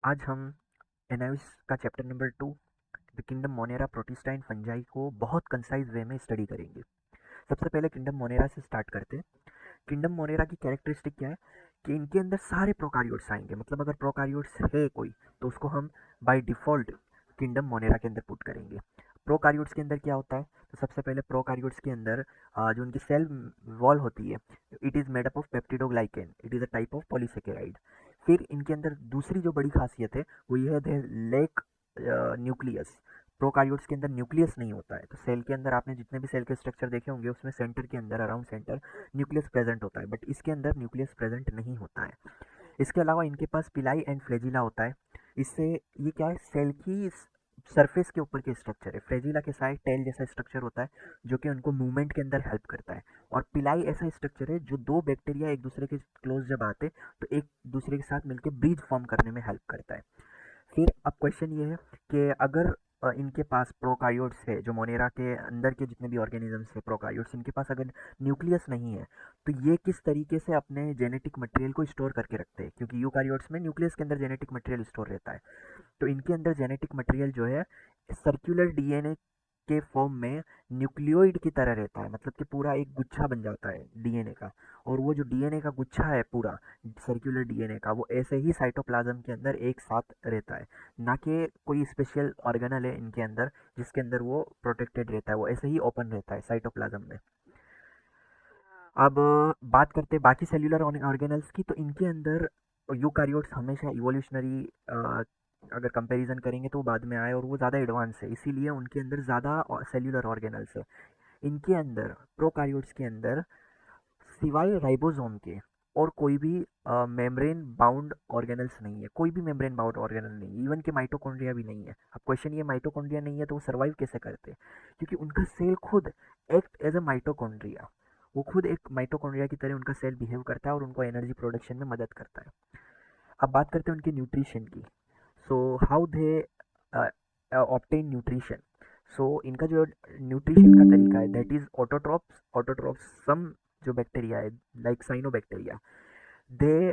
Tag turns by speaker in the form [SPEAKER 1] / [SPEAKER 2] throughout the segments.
[SPEAKER 1] आज हम एनाविस का chapter number 2 the kingdom Monera protista and fungi को बहुत कंसाइज वे में स्टडी करेंगे। सबसे पहले किंगडम मोनेरा से स्टार्ट करते हैं। किंगडम मोनेरा की कैरेक्टरिस्टिक क्या है कि इनके अंदर सारे प्रोकारियोट्स आएंगे, मतलब अगर प्रोकारियोट्स है कोई तो उसको हम बाय डिफ़ॉल्ट किंगडम मोनेरा के अंदर पुट करेंगे। प्रोकारियोट्स के अंदर क्या होता है, तो सबसे पहले प्रोकारियोट्स के अंदर जो उनकी सेल वॉल होती है, it is made up of peptidoglycan, it is a type of polysaccharide. फिर इनके अंदर दूसरी जो बड़ी खासियत है वो ये है दे लेक न्यूक्लियस। प्रोकारियोट्स के अंदर न्यूक्लियस नहीं होता है, तो सेल के अंदर आपने जितने भी सेल के स्ट्रक्चर देखे होंगे उसमें सेंटर के अंदर अराउंड सेंटर न्यूक्लियस प्रेजेंट होता है, बट इसके अंदर न्यूक्लियस प्रेजेंट नहीं होता है। इसके अलावा इनके पास पिलाई एंड फ्लैजिला होता है। इससे ये क्या है, सेल की सरफेस के ऊपर के स्ट्रक्चर है। फ्लैजिला के साइड टेल जैसा स्ट्रक्चर होता है जो कि उनको मूवमेंट के अंदर हेल्प करता है। और पिलाई ऐसा स्ट्रक्चर है जो दो बैक्टीरिया एक दूसरे के क्लोज जब आते तो एक दूसरे के साथ मिलकर ब्रिज फॉर्म करने में हेल्प करता है। फिर अब क्वेश्चन ये है कि अगर इनके पास प्रोकारियोट्स है, जो मोनेरा के अंदर के जितने भी ऑर्गेनिजम्स है प्रोकारियोट्स, इनके पास अगर न्यूक्लियस नहीं है तो ये किस तरीके से अपने जेनेटिक मटेरियल को स्टोर करके रखते हैं, क्योंकि यूकारियोट्स में न्यूक्लियस के अंदर जेनेटिक मटेरियल स्टोर रहता है। तो इनके अंदर जेनेटिक मटेरियल जो है सर्कुलर डीएनए के फॉर्म में न्यूक्लियोइड की तरह रहता है, मतलब कि पूरा एक गुच्छा बन जाता है डीएनए का। और वो जो डीएनए का गुच्छा है पूरा सर्कुलर डीएनए का, वो ऐसे ही साइटोप्लाज्म के अंदर एक साथ रहता है, ना कि कोई स्पेशल ऑर्गेनल है इनके अंदर जिसके अंदर वो प्रोटेक्टेड रहता है, वो ऐसे ही ओपन रहता है साइटोप्लाज्म में। अब बात करते हैं बाकी सेल्यूलर ऑर्गेनल्स की, तो इनके अंदर यूकारियोट्स हमेशा इवोल्यूशनरी अगर कंपैरिजन करेंगे तो वो बाद में आए और वो ज़्यादा एडवांस है, इसीलिए उनके अंदर ज़्यादा सेल्यूलर ऑर्गेनल्स है। इनके अंदर प्रोकारियोट्स के अंदर सिवाय राइबोसोम के और कोई भी मेम्ब्रेन बाउंड ऑर्गेनल्स नहीं है, कोई भी मेम्ब्रेन बाउंड ऑर्गेनल नहीं है, इवन के माइटोकॉन्ड्रिया भी नहीं है। अब क्वेश्चन ये, माइटोकॉन्ड्रिया नहीं है तो वो सर्वाइव कैसे करते हैं, क्योंकि उनका सेल खुद एक्ट एज अ माइटोकॉन्ड्रिया, वो खुद एक माइटोकॉन्ड्रिया की तरह उनका सेल बिहेव करता है और उनको एनर्जी प्रोडक्शन में मदद करता है। अब बात करते हैं उनके न्यूट्रिशन की। So how they obtain nutrition. So इनका जो न्यूट्रिशन का तरीका है that is autotrophs. Autotrophs some जो बैक्टीरिया है like cyanobacteria, they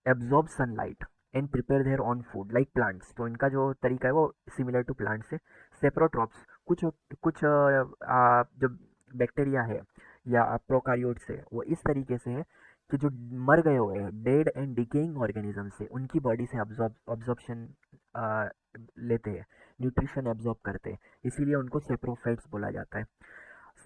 [SPEAKER 1] absorb sunlight and prepare their own food like plants. तो इनका जो तरीका है वो सिमिलर टू प्लांट्स है। सेप्रोट्रॉप्स कुछ कुछ जो बैक्टीरिया है या प्रोकारियोट्स है वो इस तरीके से है कि जो मर गए हुए हैं डेड एंड डिकेइंग ऑर्गेनिजम्स है उनकी बॉडी से अब्जॉर्प्शन लेते हैं, न्यूट्रिशन एब्जॉर्ब करते हैं, इसीलिए उनको सेप्रोफाइट्स बोला जाता है।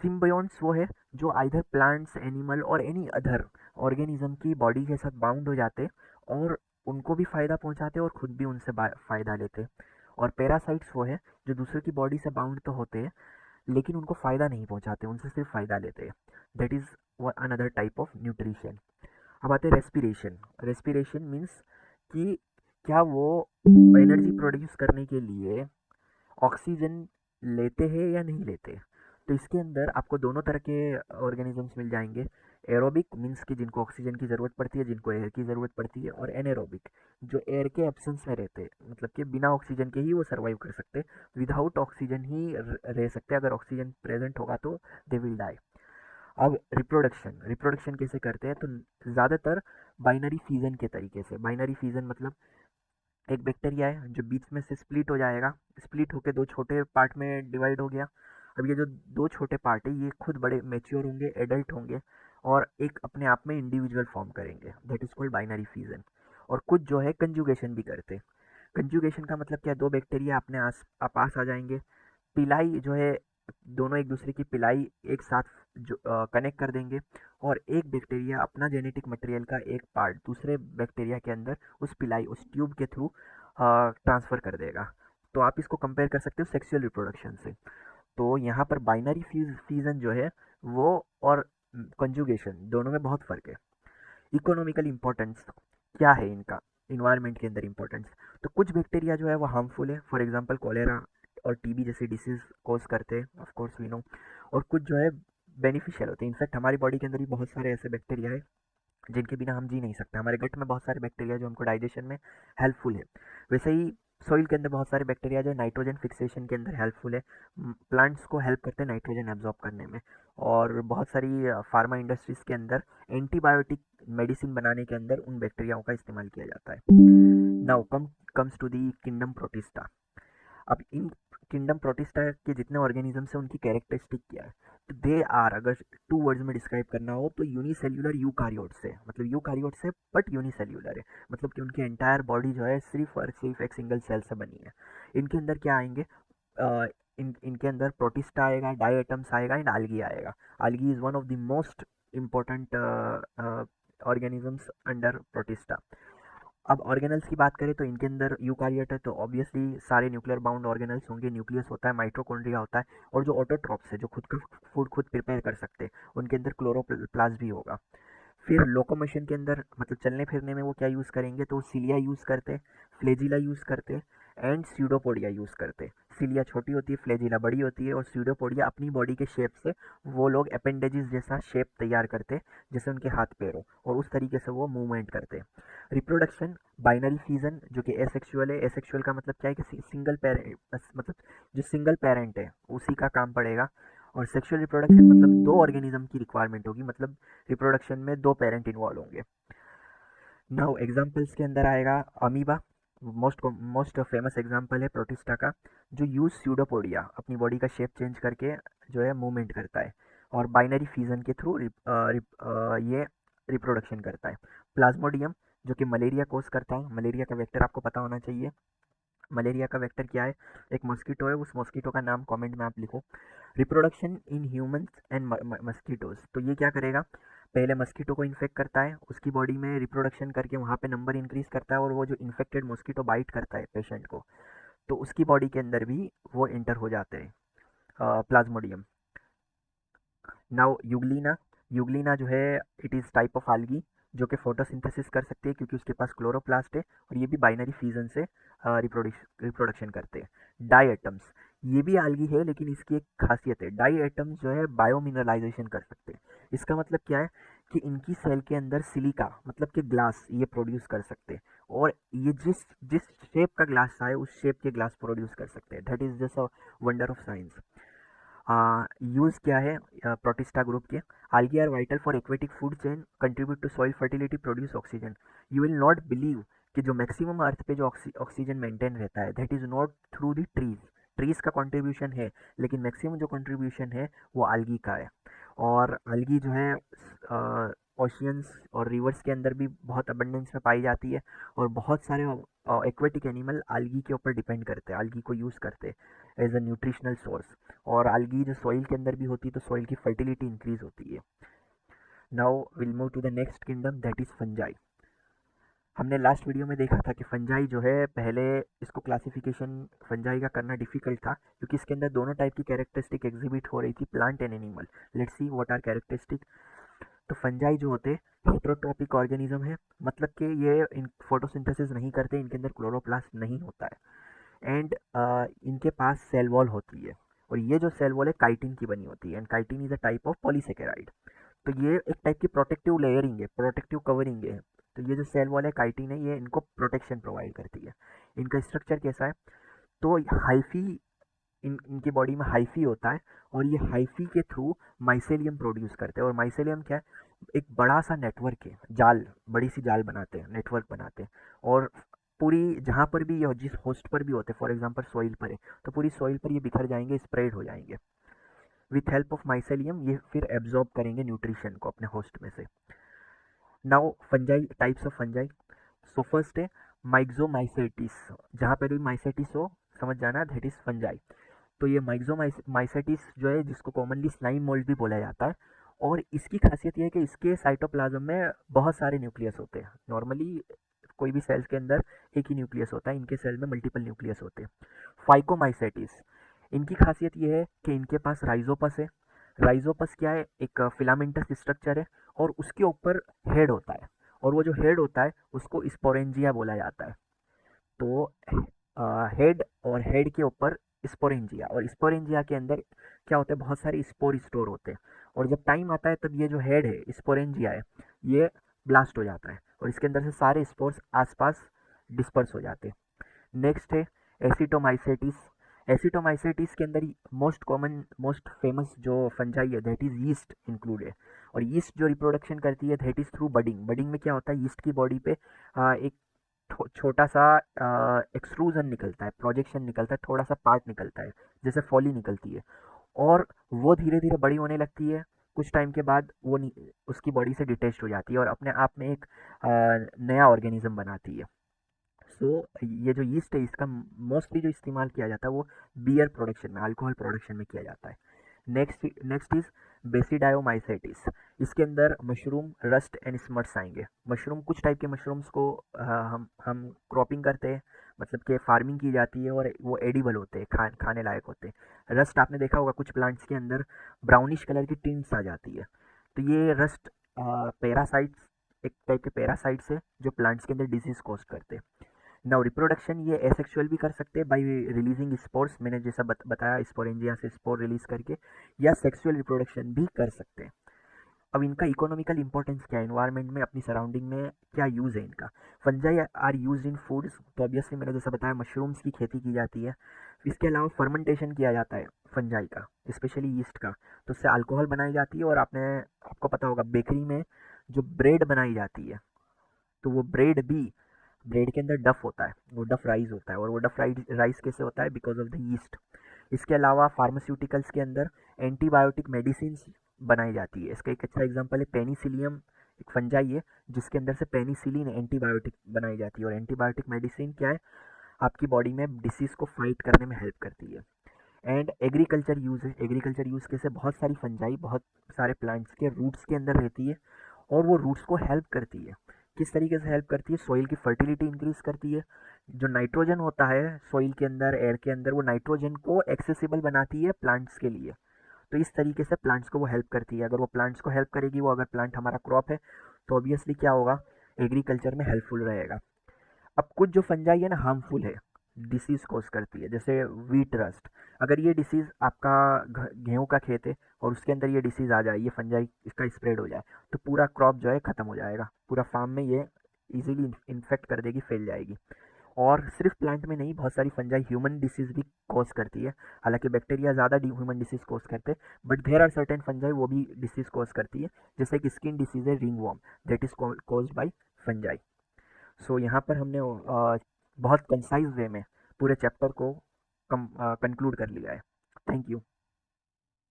[SPEAKER 1] सिम्बायोन्ट्स वो है जो आइदर प्लांट्स एनिमल और एनी अदर ऑर्गेनिज्म की बॉडी के साथ बाउंड हो जाते और उनको भी फ़ायदा पहुंचाते और खुद भी उनसे फ़ायदा लेते। और पैरासाइट्स वो है जो दूसरे की बॉडी से बाउंड तो होते हैं लेकिन उनको फ़ायदा नहीं पहुंचाते, उनसे सिर्फ फ़ायदा लेते हैं। That is another type of nutrition. अब आते हैं रेस्पिरेशन। रेस्पिरेशन मीन्स कि क्या वो एनर्जी प्रोड्यूस करने के लिए ऑक्सीजन लेते हैं या नहीं लेते। तो इसके अंदर आपको दोनों तरह के ऑर्गेनिजम्स मिल जाएंगे। एरोबिक मीन्स कि जिनको ऑक्सीजन की ज़रूरत पड़ती है, जिनको एयर की ज़रूरत पड़ती है, और एनेरोबिक जो एयर के एब्सेंस में रहते हैं, मतलब कि बिना ऑक्सीजन के ही वो सर्वाइव कर सकते हैं, विदाउट ऑक्सीजन ही रह सकते हैं, अगर ऑक्सीजन प्रेजेंट होगा तो दे विल डाई। अब रिप्रोडक्शन, रिप्रोडक्शन कैसे करते हैं, तो ज़्यादातर बाइनरी फीजन के तरीके से। बाइनरी फीजन मतलब एक बैक्टीरिया है जो बीच में से स्प्लिट हो जाएगा, स्प्लिट होकर दो छोटे पार्ट में डिवाइड हो गया। अब ये जो दो छोटे पार्ट है ये खुद बड़े मेच्योर होंगे, एडल्ट होंगे और एक अपने आप में इंडिविजुअल फॉर्म करेंगे, that is called binary fusion. और कुछ जो है कंजुगेशन भी करते हैं। कंजुगेशन का मतलब क्या, दो बैक्टीरिया अपने पास आ जाएंगे, पिलाई जो है दोनों एक दूसरे की पिलाई एक साथ जो कनेक्ट कर देंगे और एक बैक्टीरिया अपना जेनेटिक मटेरियल का एक पार्ट दूसरे बैक्टीरिया के अंदर उस पिलाई उस ट्यूब के थ्रू ट्रांसफ़र कर देगा। तो आप इसको कंपेयर कर सकते हो सेक्सुअल रिप्रोडक्शन से। तो यहाँ पर बाइनरी फ्यूजन जो है वो और कंजुगेशन दोनों में बहुत फ़र्क है। इकोनॉमिकल इम्पोर्टेंस क्या है इनका इन्वायरमेंट के अंदर इम्पोर्टेंस, तो कुछ बैक्टीरिया जो है वो हार्मफुल है, फॉर एग्जांपल कोलेरा और टीबी जैसे डिसीज कॉज करते हैं, ऑफ कोर्स वी नो। और कुछ जो है बेनिफिशियल होते हैं। इनफैक्ट हमारी बॉडी के अंदर भी बहुत सारे ऐसे बैक्टीरिया है जिनके बिना हम जी नहीं सकते। हमारे गट में बहुत सारे बैक्टीरिया जो हमको डाइजेशन में हेल्पफुल है। वैसे ही सॉइल के अंदर बहुत सारे बैक्टीरिया जो नाइट्रोजन फिक्सेशन के अंदर हेल्पफुल है, प्लांट्स को हेल्प करते हैं नाइट्रोजन एब्जॉर्ब करने में। और बहुत सारी फार्मा इंडस्ट्रीज़ के अंदर एंटीबायोटिक मेडिसिन बनाने के अंदर उन बैक्टीरियाओं का इस्तेमाल किया जाता है। Now comes to the kingdom protista. अब इन किंगडम प्रोटिस्टा के जितने ऑर्गेनिजम्स हैं उनकी कैरेक्टरिस्टिक क्या है, तो दे आर, अगर टू वर्ड्स में डिस्क्राइब करना हो तो यूनिसेल्युलर यूकारियोट्स है, मतलब यूकारियोट्स है बट यूनिसेल्युलर है, मतलब कि उनकी एंटायर बॉडी जो है सिर्फ और सिर्फ एक सिंगल सेल से बनी है। इनके अंदर क्या आएंगे, इनके अंदर प्रोटिस्टा आएगा, डाइएटम्स आएगा एंड आल्गी आएगा। Algae is one of the most important organisms under protista. अब ऑर्गेनल्स की बात करें तो इनके अंदर यूकारियोट है तो ऑब्वियसली सारे न्यूक्लियर बाउंड ऑर्गेनल्स होंगे, न्यूक्लियस होता है, माइटोकॉन्ड्रिया होता है, और जो ऑटोट्रॉप्स है जो खुद का फूड खुद प्रिपेयर कर सकते हैं उनके अंदर क्लोरोप्लास्ट भी होगा। फिर लोकोमोशन के अंदर मतलब चलने फिरने में वो क्या यूज़ करेंगे, तो सिलिया यूज़ करते, फ्लेजिला यूज़ करते एंड स्यूडोपोडिया यूज़ करते। सिलिया छोटी होती है, फ्लेजिला बड़ी होती है, और स्यूडोपोडिया अपनी बॉडी के शेप से वो लोग अपेंडेजेस जैसा शेप तैयार करते जैसे उनके हाथ पैर हो, और उस तरीके से वो मूवमेंट करते। रिप्रोडक्शन बाइनरी फीजन जो कि एसेक्सुअल है। एसेक्सुअल का मतलब क्या है कि सिंगल पेरेंट, मतलब जो सिंगल पेरेंट है उसी का काम पड़ेगा। और सेक्सुअल रिप्रोडक्शन मतलब दो ऑर्गेनिज्म की रिक्वायरमेंट होगी, मतलब रिप्रोडक्शन में दो पेरेंट इन्वॉल्व होंगे। नाउ एग्जांपल्स के अंदर आएगा अमीबा, मोस्ट फेमस एग्जांपल है प्रोटिस्टा का, जो यूज स्यूडोपोडिया अपनी बॉडी का शेप चेंज करके जो है मूवमेंट करता है, और बाइनरी फ्यूजन के थ्रू ये रिप्रोडक्शन करता है। प्लाज्मोडियम जो कि मलेरिया कोज करता है, मलेरिया का वेक्टर आपको पता होना चाहिए। मलेरिया का वेक्टर क्या है, एक मॉस्किटो है, उस मॉस्किटो का नाम कमेंट में आप लिखो। Reproduction in humans and mosquitoes, तो ये क्या करेगा, पहले मस्कीटो को इन्फेक्ट करता है, उसकी बॉडी में रिप्रोडक्शन करके वहाँ पे नंबर इंक्रीज करता है, और वो जो इन्फेक्टेड मॉस्किटो बाइट करता है पेशेंट को, तो उसकी बॉडी के अंदर भी वो इंटर हो जाते हैं, प्लाज्मोडियम। नाउ यूग्लिना, यूग्लिना जो है it is type of algae जो कि फोटोसिंथेसिस कर सकते हैं क्योंकि उसके पास क्लोरोप्लास्ट है, और ये भी बाइनरी फ्यूजन से रिप्रोडक्शन करते हैं। डाई एटम्स, ये भी आल्गी है लेकिन इसकी एक खासियत है, डाई एटम्स जो है बायोमिनरलाइजेशन कर सकते हैं। इसका मतलब क्या है कि इनकी सेल के अंदर सिलिका मतलब कि ग्लास ये प्रोड्यूस कर सकते हैं, और ये जिस जिस शेप का ग्लास आए उस शेप के ग्लास प्रोड्यूस कर सकते हैं। That is just a wonder of science. Use क्या है प्रोटिस्टा ग्रुप के, algae are vital for aquatic food chain, contribute to soil fertility, produce oxygen. You will not believe कि जो मैक्सिमम अर्थ पे जो ऑक्सीजन मेंटेन रहता है that is not through the trees, trees का कंट्रीब्यूशन है लेकिन मैक्सिमम जो कंट्रीब्यूशन है वो algae का है। और algae जो है ओशियंस और रिवर्स के अंदर भी बहुत अबंडेंस में पाई जाती है, और बहुत सारे एक्वेटिक एनिमल algae के ऊपर डिपेंड करते हैं, algae को यूज़ करते हैं एज अ न्यूट्रिशनल सोर्स। और algae जो सॉइल के अंदर भी होती है तो सॉइल की फर्टिलिटी इंक्रीज होती है। Now will move to the next kingdom that is fungi. हमने लास्ट वीडियो में देखा था कि फंजाई जो है, पहले इसको क्लासिफिकेशन फंजाई का करना डिफिकल्ट था क्योंकि इसके अंदर दोनों टाइप की कैरेक्टरिस्टिक एग्जिबिट हो रही थी, plant and animal. Let's see what are characteristic. तो फंजाई जो होते हेट्रोट्रॉपिक ऑर्गेनिज्म है, मतलब कि ये इन फोटोसिंथेसिस नहीं करते, इनके अंदर क्लोरोप्लास्ट नहीं होता है, एंड इनके पास सेल वॉल होती है, और ये जो सेल वॉल है काइटिन की बनी होती है, and chitin is a type of polysaccharide. तो ये एक टाइप की प्रोटेक्टिव लेयरिंग है, प्रोटेक्टिव कवरिंग है। तो ये जो सेल वॉल है काइटिन है, ये इनको प्रोटेक्शन प्रोवाइड करती है। इनका स्ट्रक्चर कैसा है, तो हाइफी, इनकी बॉडी में हाइफी होता है, और ये हाइफी के थ्रू माइसेलियम प्रोड्यूस करते हैं। और माइसेलियम क्या है, एक बड़ा सा नेटवर्क है, जाल, बड़ी सी जाल बनाते हैं, नेटवर्क बनाते हैं, और पूरी जहाँ पर भी ये जिस होस्ट पर भी होते हैं, फॉर एग्जांपल सॉइल पर है तो पूरी सॉइल पर ये बिखर जाएंगे, स्प्रेड हो जाएंगे। विथ हेल्प ऑफ माइसेलियम ये फिर एब्जॉर्ब करेंगे न्यूट्रिशन को अपने होस्ट में से। Now fungi, types of fungi. So first है माइक्सोमाइसेटिस, जहाँ पर भी माइसेटिस हो समझ जाना दैट इज फंजाई। तो ये माइक्सोमाइसेटिस जो है, जिसको कॉमनली स्लाइम मोल्ड भी बोला जाता है, और इसकी खासियत ये है कि इसके साइटोप्लाज्म में बहुत सारे न्यूक्लियस होते हैं। नॉर्मली कोई भी सेल्स के अंदर एक ही न्यूक्लियस होता है, इनके सेल में मल्टीपल न्यूक्लियस होते हैं। फाइकोमाइसेटिस, इनकी खासियत ये है कि इनके पास राइजोपस है। राइजोपस क्या है, एक फिलामेंटस स्ट्रक्चर है, और उसके ऊपर हेड होता है, और वो जो हेड होता है उसको स्पोरेंजिया बोला जाता है। तो हेड और हेड के ऊपर स्पोरेंजिया, और स्पोरेंजिया के अंदर क्या होता है, बहुत सारे स्पोर स्टोर होते हैं, और जब टाइम आता है तब ये जो हेड है, स्पोरेंजिया है, ये ब्लास्ट हो जाता है, और इसके अंदर से सारे स्पोर्स आसपास डिस्पर्स हो जाते हैं। नेक्स्ट है एसिटोमाइसेटिस। एसिटोमाइसेटिस के अंदर मोस्ट कॉमन, मोस्ट फेमस जो फंजाई है दैट इज यीस्ट इंक्लूड है, और यीस्ट जो रिप्रोडक्शन करती है that is through budding. Budding में क्या होता है, यीस्ट की बॉडी पे एक छोटा सा एक्सट्रूजन निकलता है, प्रोजेक्शन निकलता है, थोड़ा सा पार्ट निकलता है, जैसे फॉली निकलती है, और वो धीरे धीरे बड़ी होने लगती है। कुछ टाइम के बाद वो उसकी बॉडी से डिटेच हो जाती है और अपने आप में एक नया ऑर्गेनिज्म बनाती है। सो ये जो यीस्ट है इसका मोस्टली जो इस्तेमाल किया जाता है वो बियर प्रोडक्शन में, अल्कोहल प्रोडक्शन में किया जाता है। Next next is basidiomycetes. इसके अंदर मशरूम रस्ट एंड स्मट्स आएंगे। मशरूम, कुछ टाइप के मशरूम्स को हम क्रॉपिंग करते हैं, मतलब कि फार्मिंग की जाती है और वो एडिबल होते हैं, खाने लायक होते हैं। रस्ट आपने देखा होगा कुछ प्लांट्स के अंदर ब्राउनिश कलर की टिंट्स आ जाती है, तो ये रस्ट पैरासाइट्स, एक टाइप के पैरासाइट्स है जो प्लांट्स के अंदर डिजीज कॉज करते हैं। नाउ रिप्रोडक्शन ये एसेक्सुअल भी कर सकते हैं बाय रिलीजिंग स्पोर्स, मैंने जैसा बताया स्पोरेंजिया से स्पोर रिलीज करके, या सेक्सुअल रिप्रोडक्शन भी कर सकते हैं। अब इनका इकोनॉमिकल इंपॉर्टेंस क्या है, इन्वायरमेंट में, अपनी सराउंडिंग में क्या यूज़ है इनका। Fungi are use in foods, तो ऑब्वियसली मैंने जैसा बताया मशरूम्स की खेती की जाती है। इसके अलावा फर्मेंटेशन किया जाता है फंजाई का, स्पेशली ईस्ट का, तो उससे अल्कोहल बनाई जाती है। और आपको पता होगा बेकरी में जो ब्रेड बनाई जाती है, तो वो ब्रेड के अंदर डफ होता है, वो डफ राइस होता है, और वो डफ राइस कैसे होता है, बिकॉज ऑफ द यीस्ट। इसके अलावा फार्मास्यूटिकल्स के अंदर एंटीबायोटिक मेडिसिन बनाई जाती है। इसका एक अच्छा एग्जांपल है पेनिसिलियम, एक फंजाई है जिसके अंदर से पेनिसिलिन एंटीबायोटिक बनाई जाती है। और एंटीबायोटिक मेडिसिन क्या है, आपकी बॉडी में डिसीज़ को फाइट करने में हेल्प करती है। एंड एग्रीकल्चर यूज़ है, एग्रीकल्चर यूज़ कैसे, बहुत सारी फंजाई बहुत सारे प्लांट्स के रूट्स के अंदर रहती है, और वो रूट्स को हेल्प करती है। किस तरीके से हेल्प करती है, सॉइल की फर्टिलिटी इंक्रीज करती है। जो नाइट्रोजन होता है सॉइल के अंदर, एयर के अंदर, वो नाइट्रोजन को एक्सेसिबल बनाती है प्लांट्स के लिए। तो इस तरीके से प्लांट्स को वो हेल्प करती है। अगर वो प्लांट्स को हेल्प करेगी, वो अगर प्लांट हमारा क्रॉप है, तो ऑब्वियसली क्या होगा, एग्रीकल्चर में हेल्पफुल रहेगा। अब कुछ जो फंजाई है ना हार्मफुल है, डिसीज़ कॉज करती है, जैसे वीट रस्ट। अगर ये डिसीज़ आपका गेहूं का खेत है और उसके अंदर ये डिसीज़ आ जाए, ये फंजाई इसका स्प्रेड हो जाए, तो पूरा क्रॉप जो है ख़त्म हो जाएगा, पूरा फार्म में ये इजीली इन्फेक्ट कर देगी, फैल जाएगी। और सिर्फ प्लांट में नहीं, बहुत सारी फंजाई ह्यूमन डिसीज़ भी कॉज करती है। हालांकि बैक्टीरिया ज़्यादा ह्यूमन डिसीज़ कॉज करते हैं, but there are certain fungi वो भी डिसीज़ कॉज करती है, जैसे कि स्किन डिसीज़ है ringworm, that is caused by fungi. So यहाँ पर हमने बहुत कंसाइज वे में पूरे चैप्टर को कंक्लूड कर लिया है। Thank you.